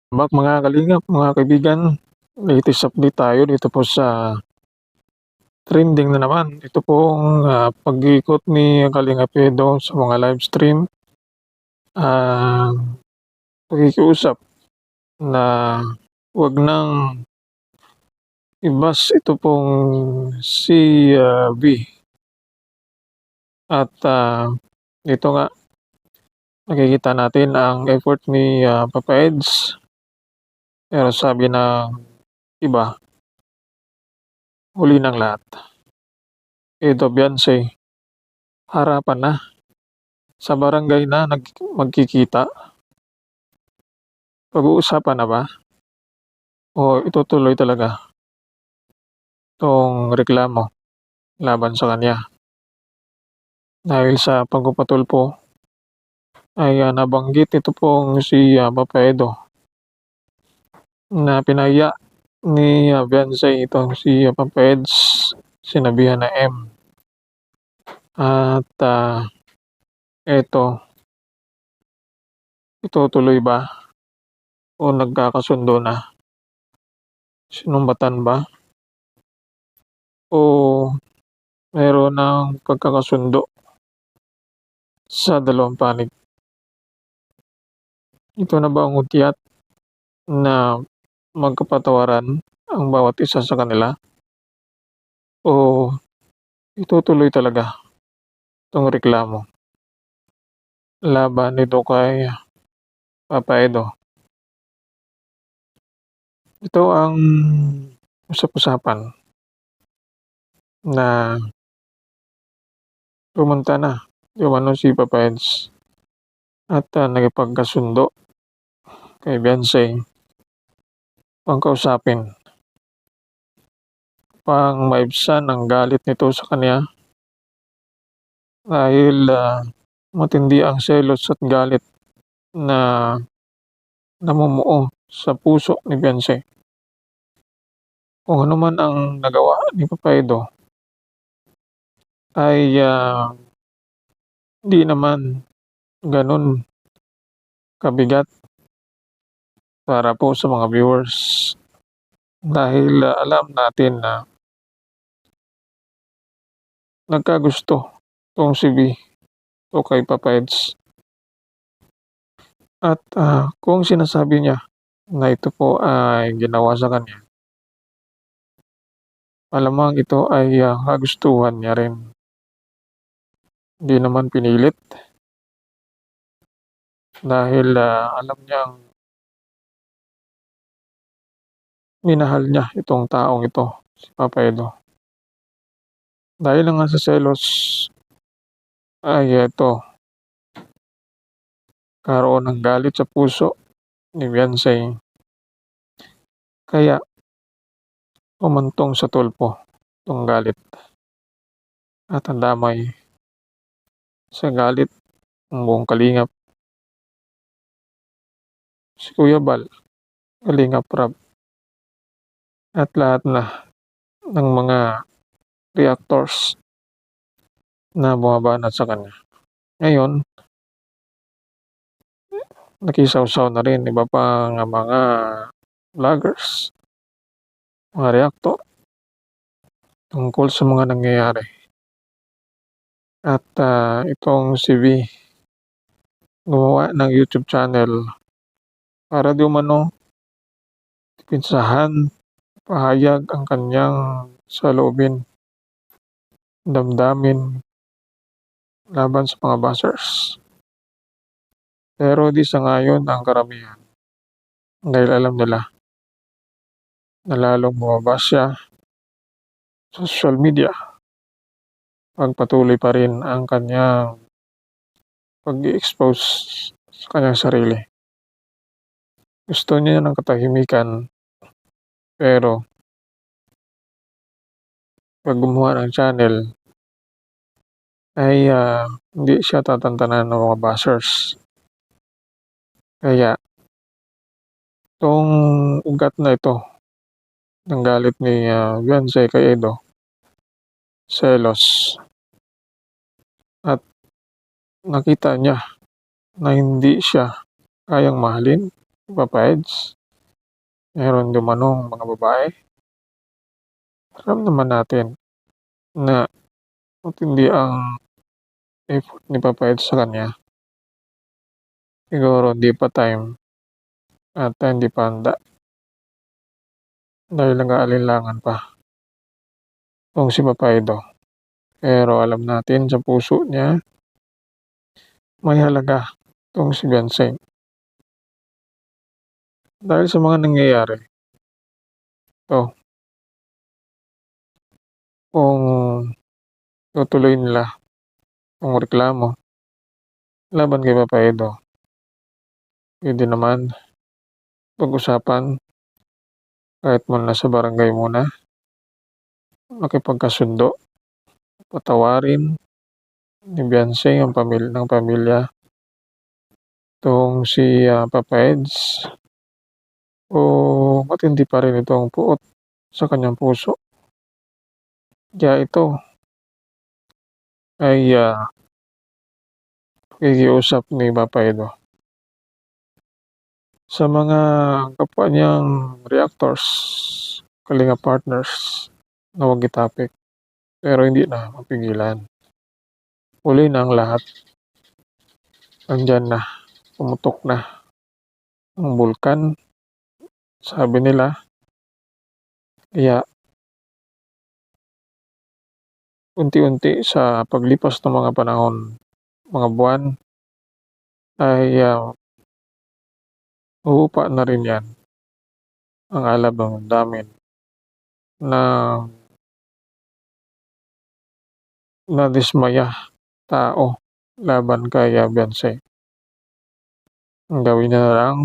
Mga kalingap, mga kaibigan, latest update tayo dito po sa trending na naman. Ito pong pag-ikot ni Kalingap Edo sa mga live stream. Pakikiusap na wag nang ibas ito pong si V. At dito nga nakikita natin ang effort ni Papa Eds. Pero sabi ng iba, huli ng lahat. Edo Beyonce, harapan na. Sa barangay na magkikita. Pag-uusapan na ba o itutuloy talaga 'tong reklamo laban sa kanya? Dahil sa pagpapatulpo ay nabanggit ito pong si Papa Edo na pinahiya ni Beyonce itong si Papa Eds, sinabihan na M. At eto, itutuloy ba o nagkakasundo na? Sinumbatan ba o meron ng pagkakasundo sa dalawang panig? Ito na ba ang utyat na magkapatawaran ang bawat isa sa kanila? O itutuloy talaga itong reklamo laban nito kay Papa Edo? Ito ang usap-usapan na pumunta na yung si Papa Eds at nakipagkasundo kay Beyonce pang kausapin, pang maibsan ang galit nito sa kanya dahil matindi ang selos at galit na namumuo sa puso ni Beyonce. Kung ano man ang nagawa ni Papa Edo ay di naman ganun kabigat para po sa mga viewers dahil alam natin na nagkagusto tong si V o kay Papa Eds. At kung sinasabi niya na ito po ay ginawa sa kanya, malamang ito ay kagustuhan niya rin. Hindi naman pinilit dahil alam niyang minahal niya itong taong ito, si Papa Edo. Dahil nga sa selos ay ito, karoon ng galit sa puso ni Beyonce. Kaya umantong sa tulpo itong galit at ang damay sa galit ng buong Kalingap. Si Kuya Bal, Kalingap Rab, at lahat na ng mga reactors na bumabanat sa kanya. Ngayon, nakisawsaw na rin iba pang mga vloggers, mga reactor tungkol sa mga nangyayari. At itong si V gumawa ng YouTube channel para di umano pinsahan, pahayag ang kanyang saloobin, damdamin laban sa mga bashers. Pero di sa ngayon ang karamihan dahil alam nila na lalong bumaba siya sa social media. Pagpatuloy pa rin ang kanyang pag-i-expose sa kanyang sarili. Gusto niya ng katahimikan, pero pag gumawa ng channel ay hindi siya tatantanan ng mga bashers. Kaya itong ugat na ito ng galit ni Beyonce kay Edo, selos, at nakita niya na hindi siya kayang mahalin ni Papa Eds. meron di umanong mga babae, alam naman natin na matindi ang effort ni Papa Eds sa kanya. Siguro di pa time at hindi pa handa dahil nag-aalinlangan pa 'tong si Papa Edo. Pero alam natin sa puso niya may halaga 'tong si Beyonce. Dahil sa mga nangyayari 'to, kung tutuloy nila 'tong reklamo laban kay Papa Edo, puwede naman pag-usapan kahit muna sa barangay muna, makipagkasundo, patawarin ni Beyonce ang pamilya 'tong si, Papa Eds o matindi pa rin itong puot sa kanyang puso. Kaya ito ay, pakikiusap ni Papa Edo sa mga kapwa niyang reactors, kalinga partners na huwag itapik, pero hindi na mapigilan. Huli na ang lahat, nandiyan na, pumutok na ang bulkan, sabi nila. Kaya unti-unti sa paglipas ng mga panahon, mga buwan ay, uupa na rin 'yan ang alab ng damdamin ng nadismaya tao laban kay, Beyonce. Ang gawin niya na lang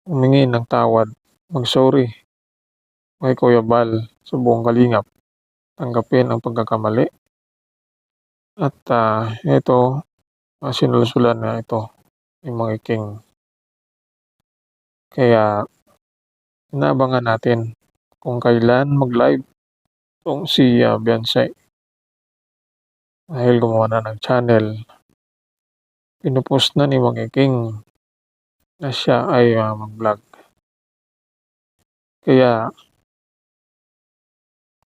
humingi ng tawad, mag-sorry kay Kuya Bal sa buong kalingap, tanggapin ang pagkakamali at, ito, sinulsulan na ito ni Mang Iking. Kaya inaabangan natin kung kailan mag-live 'tong si, Beyonce. Dahil gumawa na ng channel, pino-post na ni Mang Iking na siya ay, mag-vlog. Kaya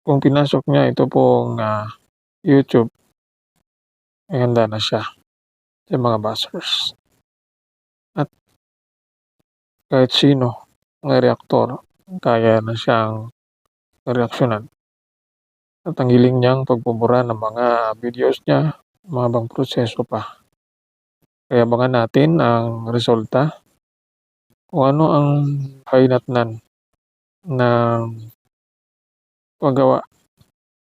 kung pinasok niya ito pong, YouTube, ay handa na siya sa mga bashers. At kahit sino na reaktor, kaya na siyang reaksyonan. At ang hiling niyang pagbubura ng mga videos niya, mahabang proseso pa. Kaya abangan natin ang resulta kung ano ang kahinatnan ng paggawa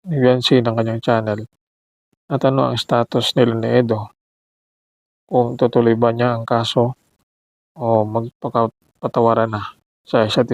ni Beyonce ng kanyang channel at ano ang status nila ni Edo, kung tutuloy ba niya ang kaso o patawaran na sa isa't isa.